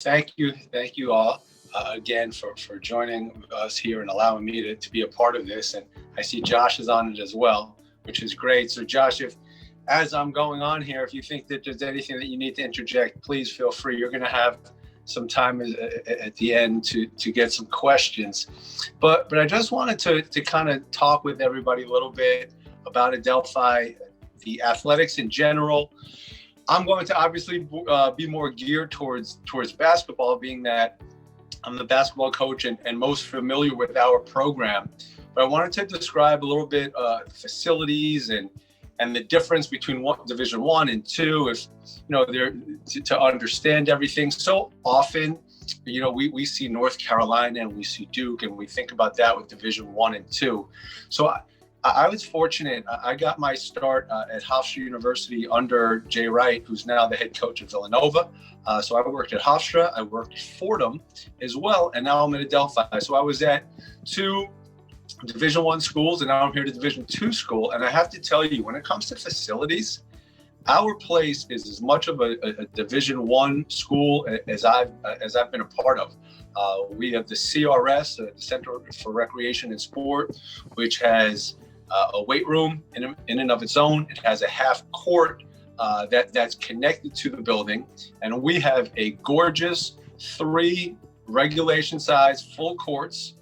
Thank you all again for joining us here and allowing me to be a part of this. And I see Josh is on it as well, which is great. So Josh, if as I'm going on here, if you think that there's anything that you need to interject, please feel free. You're going to have some time at the end to get some questions. But I just wanted to kind of talk with everybody a little bit about Adelphi, the athletics in general. I'm going to obviously be more geared towards basketball, being that I'm the basketball coach and most familiar with our program. But I wanted to describe a little bit facilities and the difference between Division I and II. If they're to understand everything. So often, we see North Carolina and we see Duke, and we think about that with Division I and II. So I was fortunate. I got my start at Hofstra University under Jay Wright, who's now the head coach of Villanova. So I worked at Hofstra, I worked at Fordham as well, and now I'm at Adelphi. So I was at two Division I schools, and now I'm here to Division II school. And I have to tell you, when it comes to facilities, our place is as much of a Division I school as I've been a part of. We have the CRS, the Center for Recreation and Sport, which has a weight room in and of its own. It has a half court that's connected to the building, and we have a gorgeous 3 regulation size full courts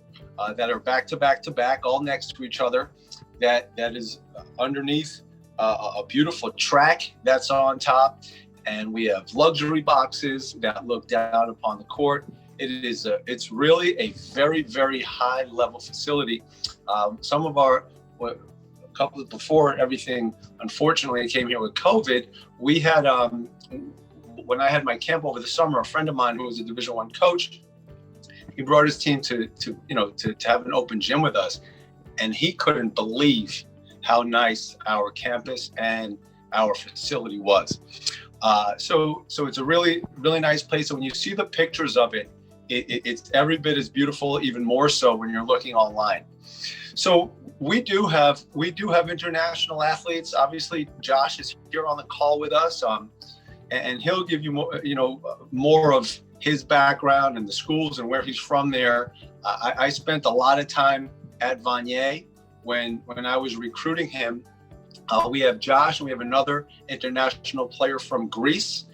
that are back to back to back, all next to each other. That is underneath a beautiful track that's on top, and we have luxury boxes that look down upon the court. It's really a very, very high level facility. Some of a couple before everything unfortunately came here with COVID, we had when I had my camp over the summer, a friend of mine who was a Division I coach, he brought his team to have an open gym with us, and he couldn't believe how nice our campus and our facility was. So it's a really, really nice place. So when you see the pictures of it, it's every bit as beautiful, even more so when you're looking online. So we do have international athletes. Obviously, Josh is here on the call with us, and he'll give you more of his background and the schools and where he's from there. I spent a lot of time at Vanier when I was recruiting him. We have Josh, and we have another international player from Greece.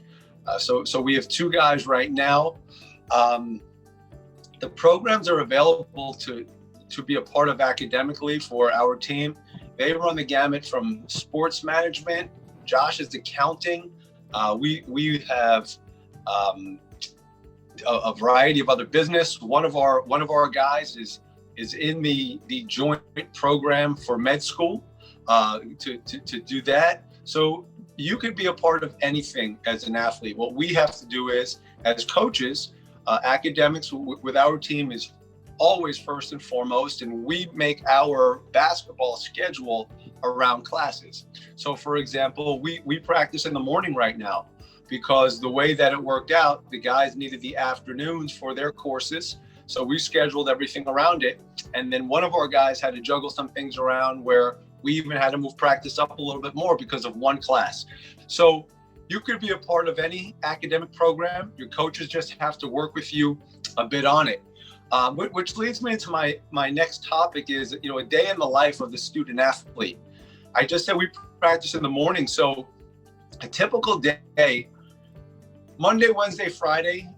So we have 2 guys right now. The programs are available to be a part of academically for our team. They run the gamut from sports management. Josh is accounting. We have a variety of other business. One of our guys is in the joint program for med school to do that. So you could be a part of anything as an athlete. What we have to do is, as coaches, academics with our team is always first and foremost, and we make our basketball schedule around classes. So for example, we practice in the morning right now because the way that it worked out, the guys needed the afternoons for their courses. So we scheduled everything around it. And then one of our guys had to juggle some things around where we even had to move practice up a little bit more because of one class. So you could be a part of any academic program. Your coaches just have to work with you a bit on it. Which leads me into my next topic is, a day in the life of the student athlete. I just said we practice in the morning. So a typical day, Monday, Wednesday, Friday,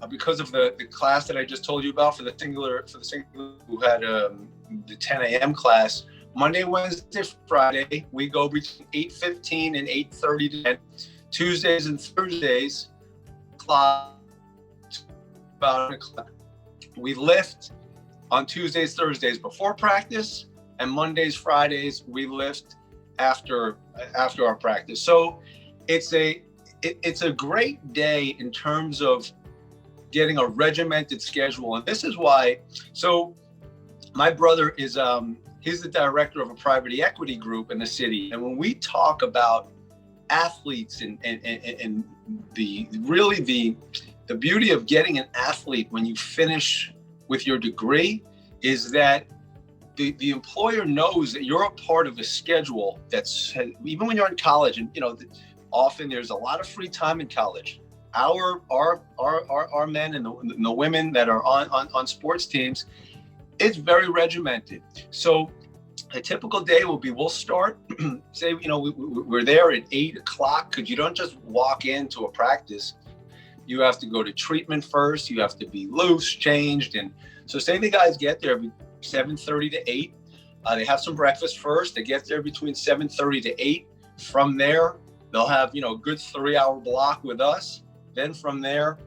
because of the class that I just told you about for the singular who had the 10 a.m. class, Monday, Wednesday, Friday, we go between 8:15 and 8:30 to 10. Tuesdays and Thursdays, about o'clock. We lift on Tuesdays, Thursdays before practice, and Mondays, Fridays we lift after our practice. So it's a great day in terms of getting a regimented schedule, and this is why. So my brother is he's the director of a private equity group in the city, and when we talk about athletes and the beauty of getting an athlete when you finish with your degree is that the employer knows that you're a part of a schedule that's, even when you're in college, and often there's a lot of free time in college. our men and the women that are on sports teams, it's very regimented. So a typical day will be, we'll start, say, we're there at 8 o'clock, because you don't just walk into a practice. You have to go to treatment first. You have to be loose, changed. And so say the guys get there 7:30 to 8. They have some breakfast first. They get there between 7:30 to 8. From there, they'll have, a good 3-hour block with us. Then from there,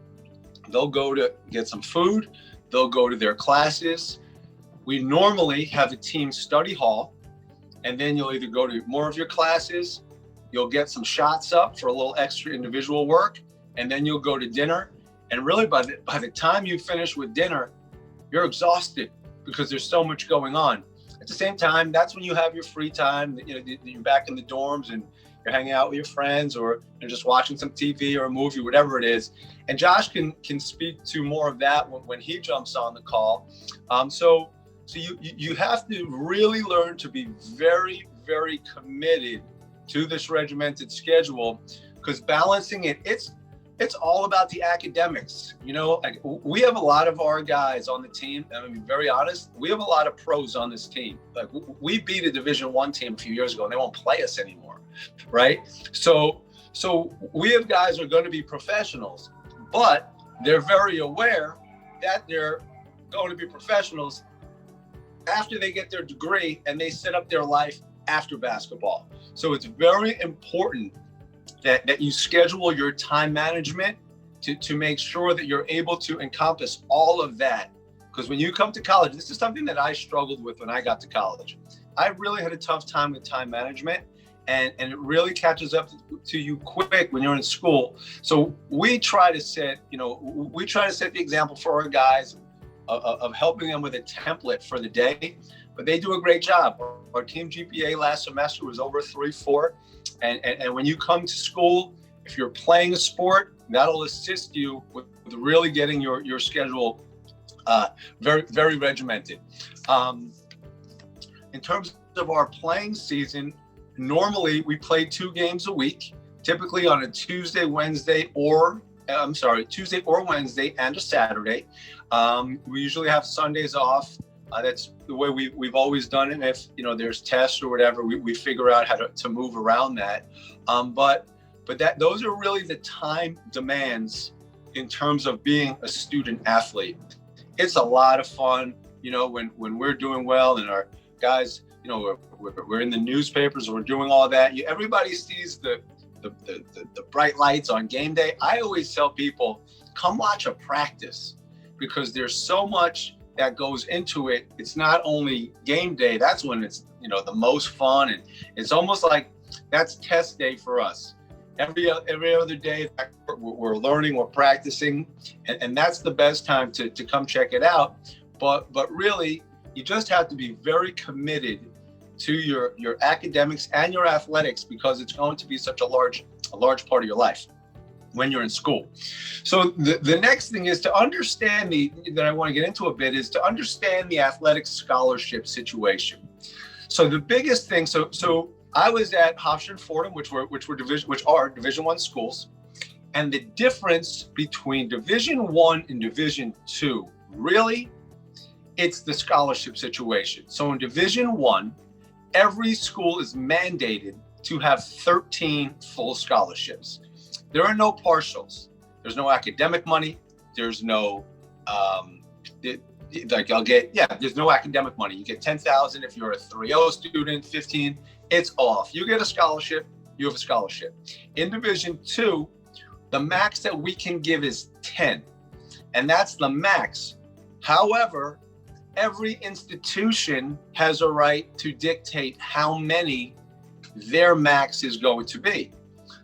they'll go to get some food. They'll go to their classes. We normally have a team study hall, and then you'll either go to more of your classes, you'll get some shots up for a little extra individual work, and then you'll go to dinner. And really by the time you finish with dinner, you're exhausted because there's so much going on. At the same time, that's when you have your free time. You're back in the dorms and you're hanging out with your friends, or you're just watching some TV or a movie, whatever it is. And Josh can speak to more of that when he jumps on the call. So you have to really learn to be very, very committed to this regimented schedule, because balancing it's all about the academics. Like, we have a lot of our guys on the team, and I'm very honest, we have a lot of pros on this team. Like, we beat a Division I team a few years ago, and they won't play us anymore, right? So we have guys who are going to be professionals, but they're very aware that they're going to be professionals after they get their degree, and they set up their life after basketball. So it's very important that you schedule your time management to make sure that you're able to encompass all of that. Because when you come to college, this is something that I struggled with when I got to college. I really had a tough time with time management, and it really catches up to you quick when you're in school. So we try to set the example for our guys of helping them with a template for the day, but they do a great job. Our team GPA last semester was over 3.4. And when you come to school, if you're playing a sport, that'll assist you with really getting your schedule very, very regimented. In terms of our playing season, normally we play 2 games a week, typically on a Tuesday, or Wednesday and a Saturday. We usually have Sundays off. That's the way we've always done it. If there's tests or whatever, we figure out how to move around that. But those are really the time demands in terms of being a student athlete. It's a lot of fun, when we're doing well and our guys, we're in the newspapers, we're doing all that. Everybody sees the bright lights on game day. I always tell people, come watch a practice, because there's so much that goes into it. It's not only game day, that's when it's the most fun, and it's almost like that's test day for us. Every other day we're learning, we're practicing, and that's the best time to come check it out. But really, you just have to be very committed to your academics and your athletics, because it's going to be such a large part of your life when you're in school. So the next thing is to understand that I want to get into a bit is to understand the athletic scholarship situation. So the biggest thing, so I was at Hofstra and Fordham, which are Division I schools, and the difference between Division I and Division II, really, it's the scholarship situation. So in Division I, every school is mandated to have 13 full scholarships. There are no partials. There's no academic money. There's no, there's no academic money. You get $10,000 if you're a 3.0 student, 15, it's off. You get a scholarship, you have a scholarship. In Division II, the max that we can give is 10, and that's the max. However, every institution has a right to dictate how many their max is going to be.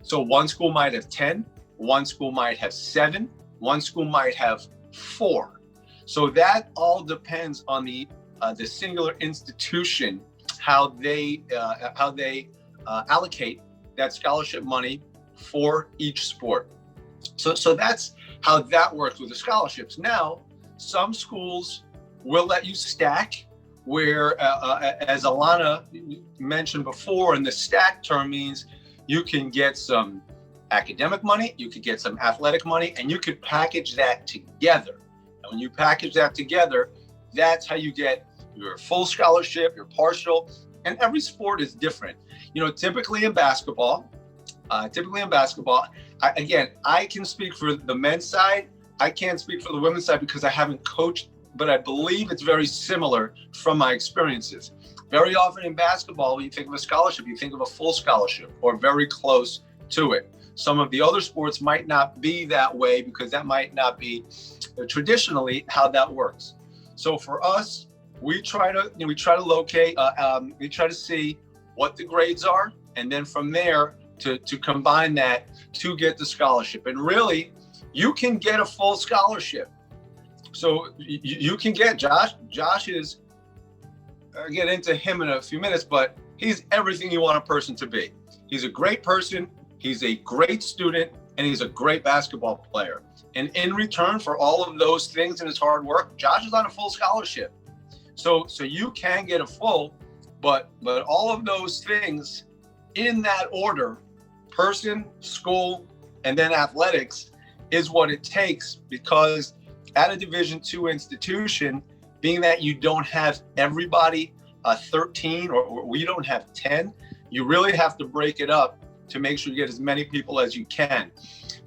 So one school might have 10, one school might have 7, one school might have 4. So that all depends on the singular institution, how they allocate that scholarship money for each sport. So that's how that works with the scholarships. Now, some schools will let you stack, where, as Alana mentioned before, and the stack term means you can get some academic money, you could get some athletic money, and you could package that together. And when you package that together, that's how you get your full scholarship, your partial, and every sport is different. Typically in basketball, I can speak for the men's side. I can't speak for the women's side because I haven't coached, but I believe it's very similar from my experiences. Very often in basketball, when you think of a scholarship, you think of a full scholarship or very close to it. Some of the other sports might not be that way because that might not be traditionally how that works. So for us, we try to locate, we try to see what the grades are, and then from there to combine that to get the scholarship. And really, you can get a full scholarship. So you can get Josh is, I'll get into him in a few minutes, but he's everything you want a person to be. He's a great person, he's a great student, and he's a great basketball player. And in return for all of those things and his hard work, Josh is on a full scholarship. So you can get a full, but all of those things in that order, person, school, and then athletics, is what it takes, because at a Division II institution, being that you don't have everybody 13 or we don't have 10, you really have to break it up to make sure you get as many people as you can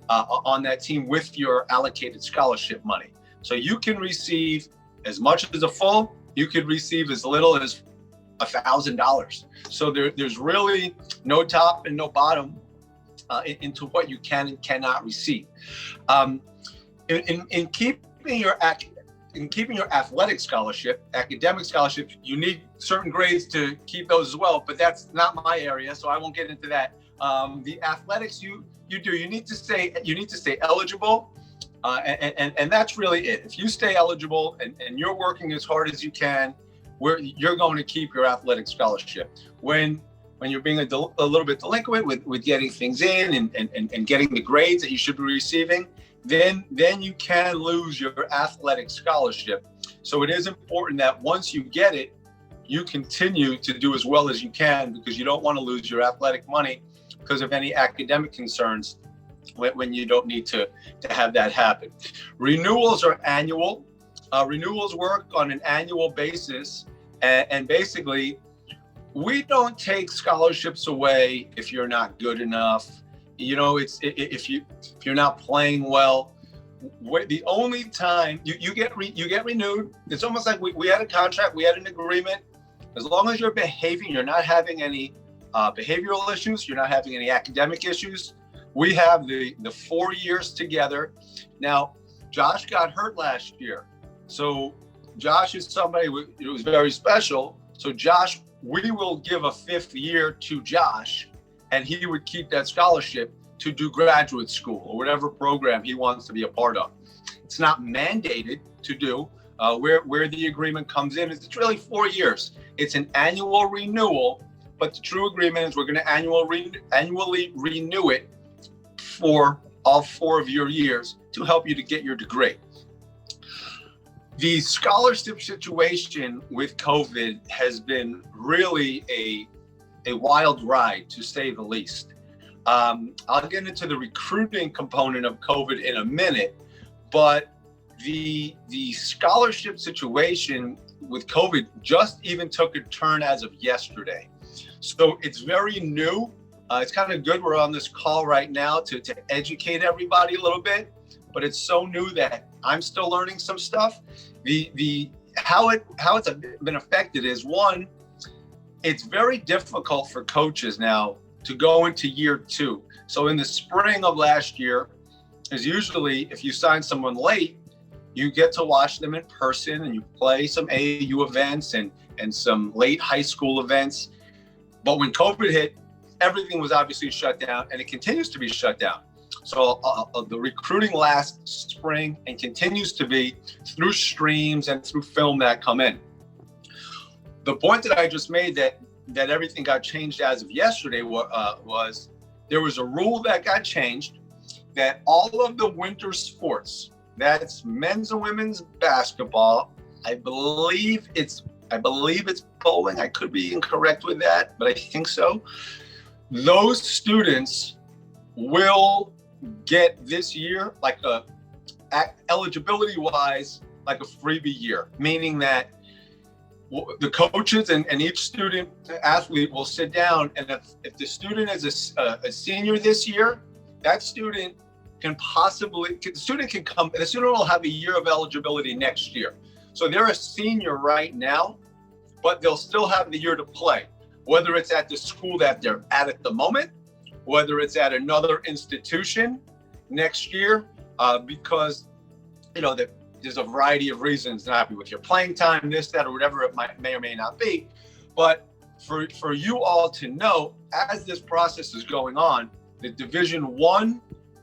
on that team with your allocated scholarship money. So you can receive as much as a full, you could receive as little as $1,000. So there's really no top and no bottom into what you can and cannot receive. In keeping your athletic scholarship, academic scholarship, you need certain grades to keep those as well, but that's not my area, so I won't get into that. The athletics, you need to stay eligible, and that's really it. If you stay eligible and you're working as hard as you can, you're going to keep your athletic scholarship. When you're being a little bit delinquent with getting things in and getting the grades that you should be receiving, then you can lose your athletic scholarship. So it is important that once you get it, you continue to do as well as you can, because you don't want to lose your athletic money because of any academic concerns when you don't need to have that happen. Renewals are annual. Renewals work on an annual basis, and basically, we don't take scholarships away if you're not good enough. It's if you're not playing well. The only time you get renewed, it's almost like we had a contract, we had an agreement. As long as you're behaving, you're not having any behavioral issues, you're not having any academic issues. We have the 4 years together. Now, Josh got hurt last year, so Josh is somebody who was very special. So Josh, we will give a 5th year to Josh, and he would keep that scholarship to do graduate school or whatever program he wants to be a part of. It's not mandated to do. Where the agreement comes in is it's really 4 years. It's an annual renewal, but the true agreement is we're going to annually renew it for all 4 of your years to help you to get your degree. The scholarship situation with COVID has been really a wild ride, to say the least. I'll get into the recruiting component of COVID in a minute, but the scholarship situation with COVID just even took a turn as of yesterday. So it's very new. It's kind of good we're on this call right now to educate everybody a little bit, but it's so new that I'm still learning some stuff. How it's been affected is, one, it's very difficult for coaches now to go into year 2. So in the spring of last year, is usually if you sign someone late, you get to watch them in person and you play some AAU events and some late high school events. But when COVID hit, everything was obviously shut down, and it continues to be shut down. So the recruiting last spring and continues to be through streams and through film that come in. The point that I just made that everything got changed as of yesterday was there was a rule that got changed that all of the winter sports, that's men's and women's basketball, I believe it's bowling. I could be incorrect with that, but I think so. Those students will get this year, like eligibility wise, like a freebie year, meaning that the coaches and each student athlete will sit down, and if the student is a senior this year, that student the student can come, the student will have a year of eligibility next year. So they're a senior right now, but they'll still have the year to play, whether it's at the school that they're at the moment, whether it's at another institution next year, because, there's a variety of reasons not happy with your playing time, this, that, or whatever it may or may not be. But for you all to know, as this process is going on, the Division I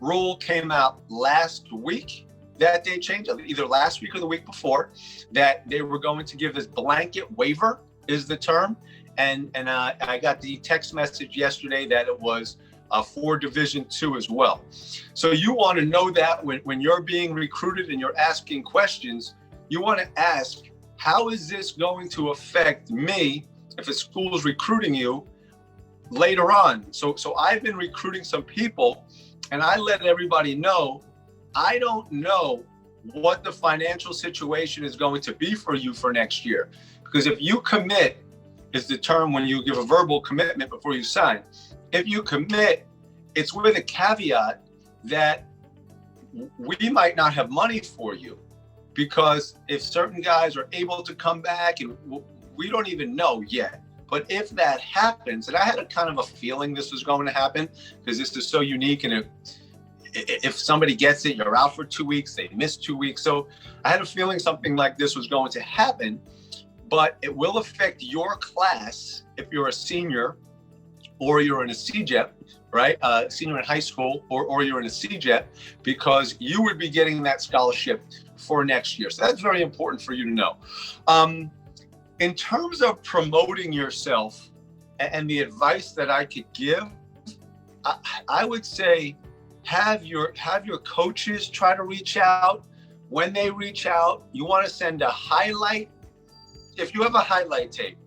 rule came out last week that they changed, either last week or the week before, that they were going to give this blanket waiver, is the term. And I got the text message yesterday that it was for Division II as well. So you want to know that when you're being recruited and you're asking questions, you want to ask, how is this going to affect me if a school is recruiting you later on? So I've been recruiting some people, and I let everybody know, I don't know what the financial situation is going to be for you for next year. Because if you commit, is the term when you give a verbal commitment before you sign. If you commit, it's with a caveat that we might not have money for you, because if certain guys are able to come back, and we don't even know yet. But if that happens, and I had a kind of a feeling this was going to happen, because this is so unique, and if somebody gets it, you're out for 2 weeks, they miss 2 weeks. So I had a feeling something like this was going to happen, but it will affect your class if you're a senior or you're in a CJEP, right? Senior in high school, or you're in a CJEP, because you would be getting that scholarship for next year. So that's very important for you to know. In terms of promoting yourself and the advice that I could give, I would say have your coaches try to reach out. When they reach out, you want to send a highlight. If you have a highlight tape,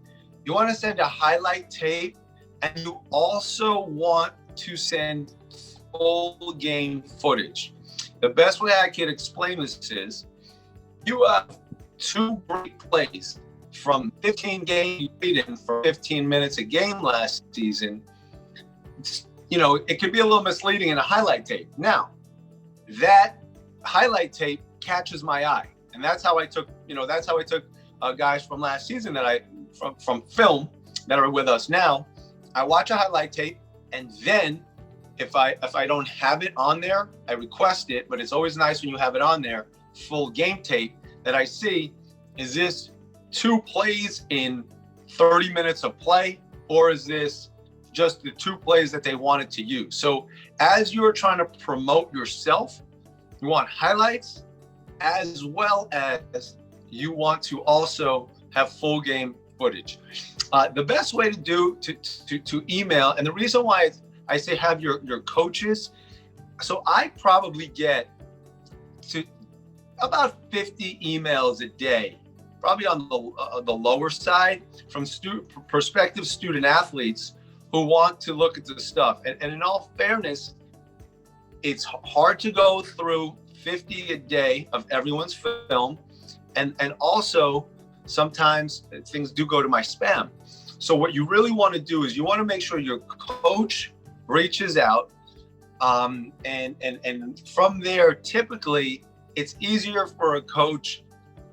you want to send a highlight tape, and you also want to send full game footage. The best way I can explain this is, you have 2 great plays from 15 games you played in for 15 minutes a game last season. It could be a little misleading in a highlight tape. Now, that highlight tape catches my eye, and that's how I took guys from last season from film that are with us now. I watch a highlight tape, and then if I don't have it on there, I request it. But it's always nice when you have it on there, full game tape, that I see, is this 2 plays in 30 minutes of play, or is this just the 2 plays that they wanted to use? So as you're trying to promote yourself, you want highlights, as well as you want to also have full game footage. The best way to email, and the reason why I say have your coaches, so I probably get to about 50 emails a day, probably on the lower side, from prospective student athletes who want to look at the stuff. And in all fairness, it's hard to go through 50 a day of everyone's film. And also, sometimes things do go to my spam. So what you really want to do is you want to make sure your coach reaches out. And from there, typically, it's easier for a coach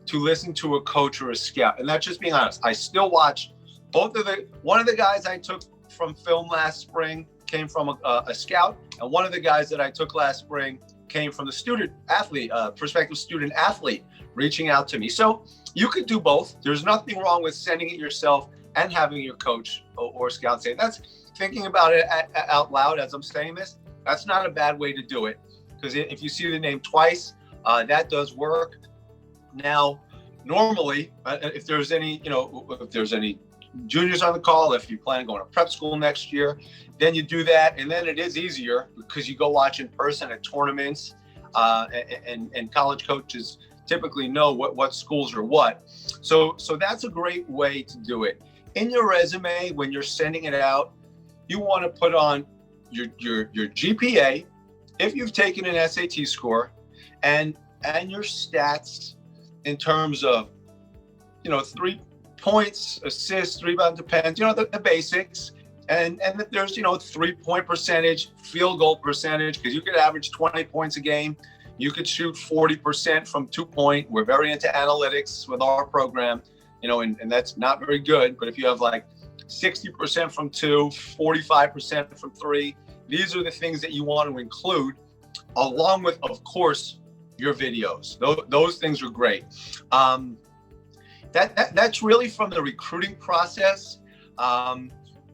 to listen to a coach or a scout. And that's just being honest. I still watch one of the guys I took from film last spring came from a scout, and one of the guys that I took last spring came from the student athlete, prospective student athlete, reaching out to me. So you could do both. There's nothing wrong with sending it yourself and having your coach or scout say. That's thinking about it out loud as I'm saying this. That's not a bad way to do it, because if you see the name twice, that does work. Now, normally, if there's any juniors on the call, if you plan on going to prep school next year, then you do that, and then it is easier because you go watch in person at tournaments, and college coaches typically know what schools are what. So that's a great way to do it. In your resume, when you're sending it out, you want to put on your GPA, if you've taken an SAT score, and your stats in terms of, 3 points, assists, rebound, depends, the basics. And that there's, 3-point percentage, field goal percentage, because you could average 20 points a game. You could shoot 40% from 2-point. We're very into analytics with our program, and that's not very good. But if you have like 60% from 2, 45% from 3, these are the things that you want to include, along with, of course, your videos. Those things are great. That's really from the recruiting process.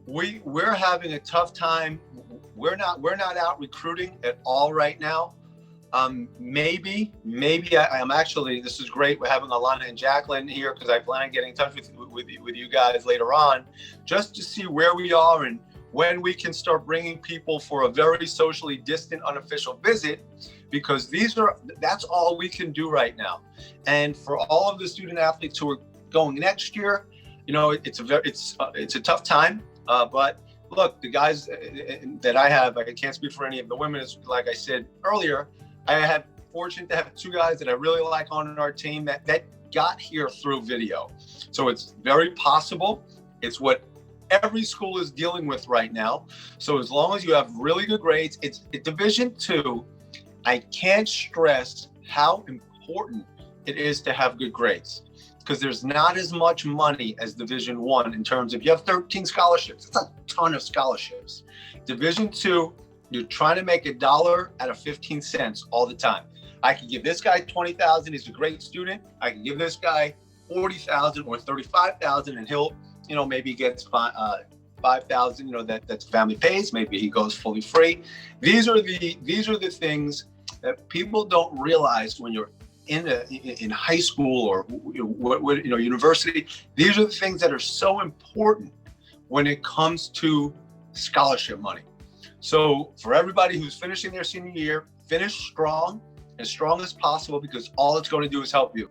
We're having a tough time. We're not out recruiting at all right now. Maybe I'm actually, this is great. We're having Alana and Jacqueline here because I plan on getting in touch with you guys later on, just to see where we are and when we can start bringing people for a very socially distant, unofficial visit, because that's all we can do right now. And for all of the student athletes who are going next year, it's a tough time. But look, the guys that I have, I can't speak for any of the women. Like I said earlier, I had fortunate to have 2 guys that I really like on our team that got here through video. So it's very possible. It's what every school is dealing with right now. So as long as you have really good grades, it's Division II. I can't stress how important it is to have good grades, because there's not as much money as Division I in terms of, you have 13 scholarships. It's a ton of scholarships. Division II, you're trying to make $1 out of 15 cents all the time. I can give this guy $20,000. He's a great student. I can give this guy $40,000 or $35,000, and he'll, maybe gets $5,000. That's family pays. Maybe he goes fully free. These are the things that people don't realize when you're in high school or university. These are the things that are so important when it comes to scholarship money. So for everybody who's finishing their senior year, finish strong, as strong as possible, because all it's going to do is help you.